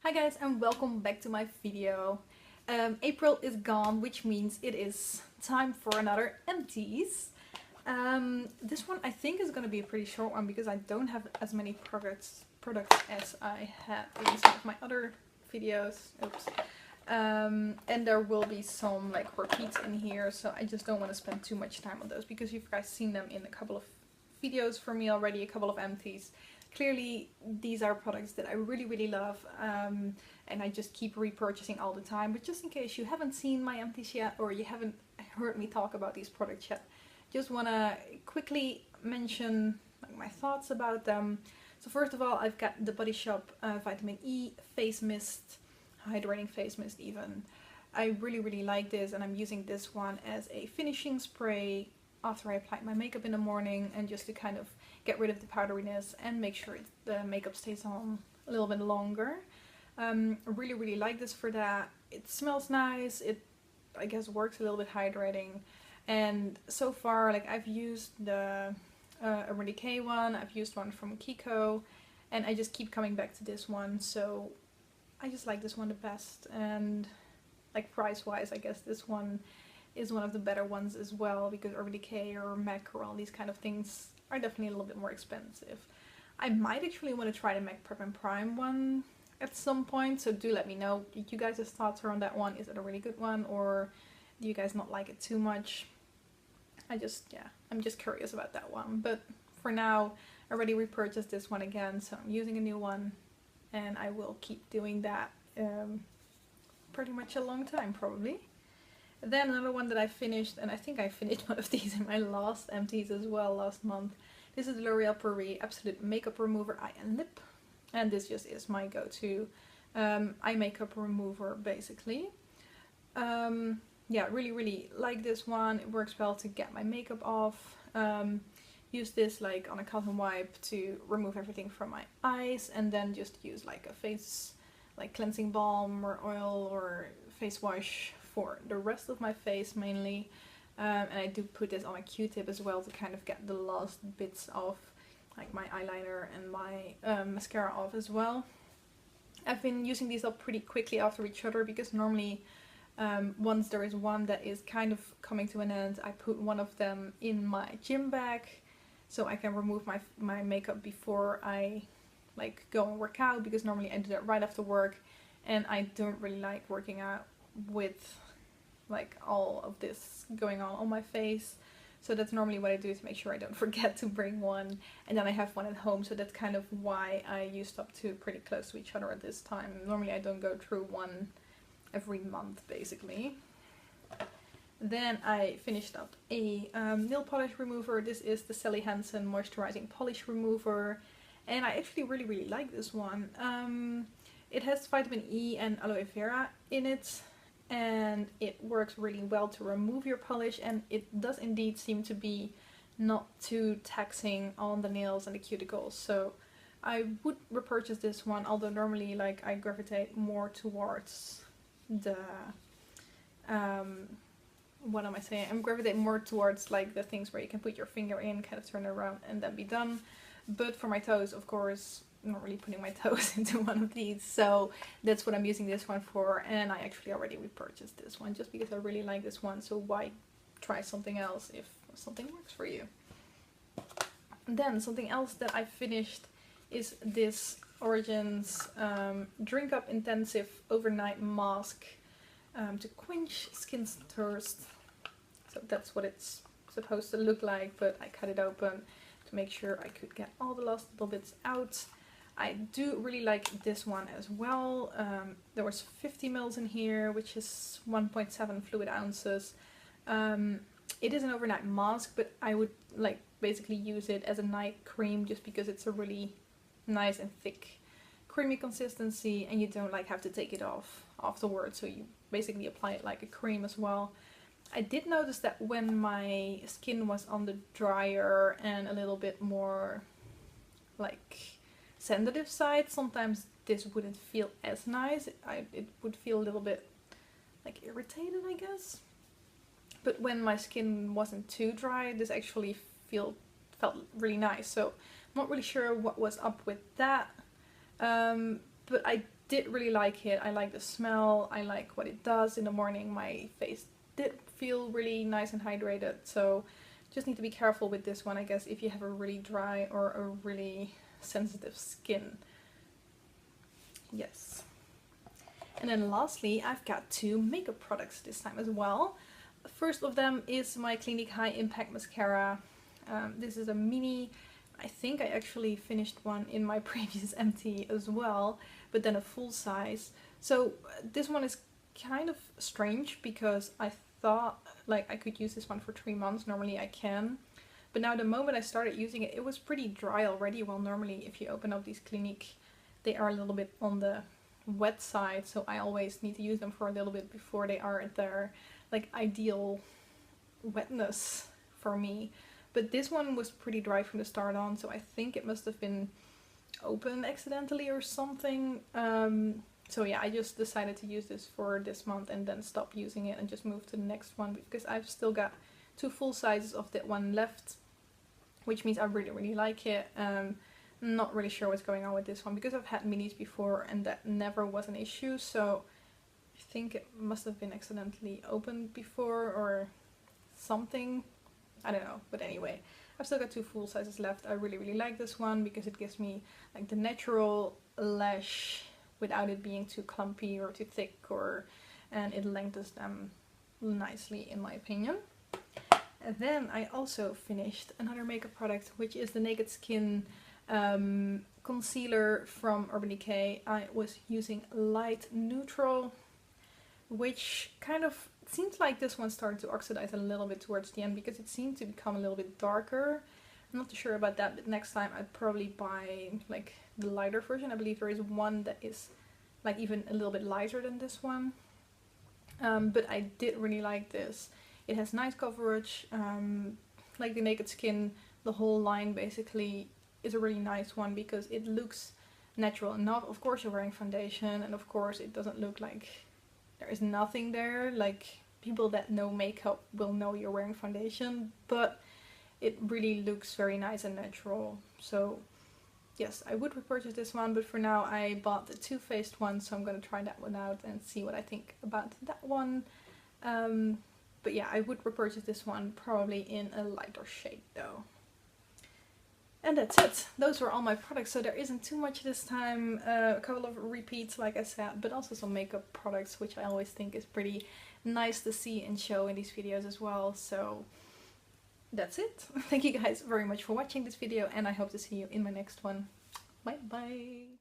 Hi guys and welcome back to my video. April is gone, which means it is time for another Empties. This one I think is going to be a pretty short one because I don't have as many products as I had in some of my other videos. Oops. And there will be some like repeats in here, so I just don't want to spend too much time on those because you've guys seen them in a couple of videos from me already, a couple of Empties. Clearly these are products that I really love, and I just keep repurchasing all the time. But just in case you haven't seen my Empties yet, or you haven't heard me talk about these products yet, just want to quickly mention my thoughts about them. So first of all, I've got the Body Shop Vitamin E Face Mist, Hydrating Face Mist even. I really like this, and I'm using this one as a finishing spray after I apply my makeup in the morning, and just to kind of get rid of the powderiness and make sure the makeup stays on a little bit longer. Really like this for that. It smells nice, it I guess works a little bit hydrating, and so far like I've used the Decay one, I've used one from Caicos, and I just keep coming back to this one, so I just like this one the best. And like price wise, I guess this one is one of the better ones as well, because Decay or MAC or all these kind of things are definitely a little bit more expensive. I might actually want to try the MAC Prep and Prime one at some point, so do let me know what you guys' thoughts are on that one. Is it a really good one, or do you guys not like it too much? I'm just curious about that one. But for now, I already repurchased this one again, so I'm using a new one, and I will keep doing that pretty much a long time probably. Then another one that I finished, and I think I finished one of these in my last Empties as well last month. This is L'Oreal Paris Absolute Makeup Remover Eye and Lip, and this just is my go-to eye makeup remover basically. Yeah, really like this one. It works well to get my makeup off. Use this like on a cotton wipe to remove everything from my eyes, and then just use like a face like cleansing balm or oil or face wash for the rest of my face mainly. And I do put this on a Q-tip as well to kind of get the last bits of like my eyeliner and my mascara off as well. I've been using these up pretty quickly after each other because normally once there is one that is kind of coming to an end, I put one of them in my gym bag so I can remove my makeup before I like go and work out, because normally I do that right after work, and I don't really like working out with like all of this going on my face. So that's normally what I do to make sure I don't forget to bring one, and then I have one at home, so that's kind of why I used up two pretty close to each other at this time. Normally I don't go through one every month basically. Then I finished up a nail polish remover. This is the Hansen Moisturizing Polish Remover, and I actually really like this one. It has vitamin E and aloe vera in it, and it works really well to remove your polish, and it does indeed seem to be not too taxing on the nails and the cuticles. So I would repurchase this one, although normally like I gravitate more towards the what am I saying? I'm gravitating more towards like the things where you can put your finger in, kind of turn it around and then be done. But for my toes, of course, I'm not really putting my toes into one of these, so that's what I'm using this one for. And I actually already repurchased this one just because I really like this one, so why try something else if something works for you? Then something else that I finished is this Origins Drink Up Intensive Overnight Mask to quench skin thirst. So that's what it's supposed to look like, but I cut it open to make sure I could get all the last little bits out. I do really like this one as well. There was 50 ml in here, which is 1.7 fluid ounces. It is an overnight mask, but I would like basically use it as a night cream just because it's a really nice and thick creamy consistency, and you don't like have to take it off afterwards, so you basically apply it like a cream as well. I did notice that when my skin was on the drier and a little bit more like sensitive side, sometimes this wouldn't feel as nice. It would feel a little bit like irritated, I guess. But when my skin wasn't too dry, this actually felt really nice. So I'm not really sure what was up with that. But I did really like it. I like the smell, I like what it does in the morning. My face did feel really nice and hydrated, so just need to be careful with this one, I guess, if you have a really dry or a really sensitive skin. Yes. And then lastly, I've got 2 makeup products this time as well. First of them is my Clinique High Impact Mascara. This is a mini. I think I actually finished one in my previous empty as well, but then a full size. So this one is kind of strange because I thought like I could use this one for 3 months. Normally I can. But now the moment I started using it, it was pretty dry already. Well, normally if you open up these Clinique, they are a little bit on the wet side. So I always need to use them for a little bit before they are at their like ideal wetness for me. But this one was pretty dry from the start on, so I think it must have been open accidentally or something. So yeah, I just decided to use this for this month and then stop using it and just move to the next one, because I've still got 2 full sizes of that one left, which means I really like it. Not really sure what's going on with this one because I've had minis before and that never was an issue, so I think it must have been accidentally opened before or something. I don't know, but anyway, I've still got 2 full sizes left. I really like this one because it gives me like the natural lash without it being too clumpy or too thick, and it lengthens them nicely in my opinion. And then I also finished another makeup product, which is the Naked Skin concealer from Urban Decay. I was using light neutral, which kind of seems like this one started to oxidize a little bit towards the end because it seemed to become a little bit darker. I'm not too sure about that, but next time I'd probably buy like the lighter version. I believe there is one that is like even a little bit lighter than this one. But I did really like this. It has nice coverage, like the Naked Skin, the whole line basically is a really nice one because it looks natural enough. Of course you're wearing foundation, and of course it doesn't look like there is nothing there. Like, people that know makeup will know you're wearing foundation, but it really looks very nice and natural. So yes, I would repurchase this one, but for now I bought the Too Faced one, so I'm gonna try that one out and see what I think about that one. But yeah, I would repurchase this one probably in a lighter shade though. And that's it. Those were all my products, so there isn't too much this time. A couple of repeats, like I said, but also some makeup products, which I always think is pretty nice to see and show in these videos as well. So that's it. Thank you guys very much for watching this video, and I hope to see you in my next one. Bye bye!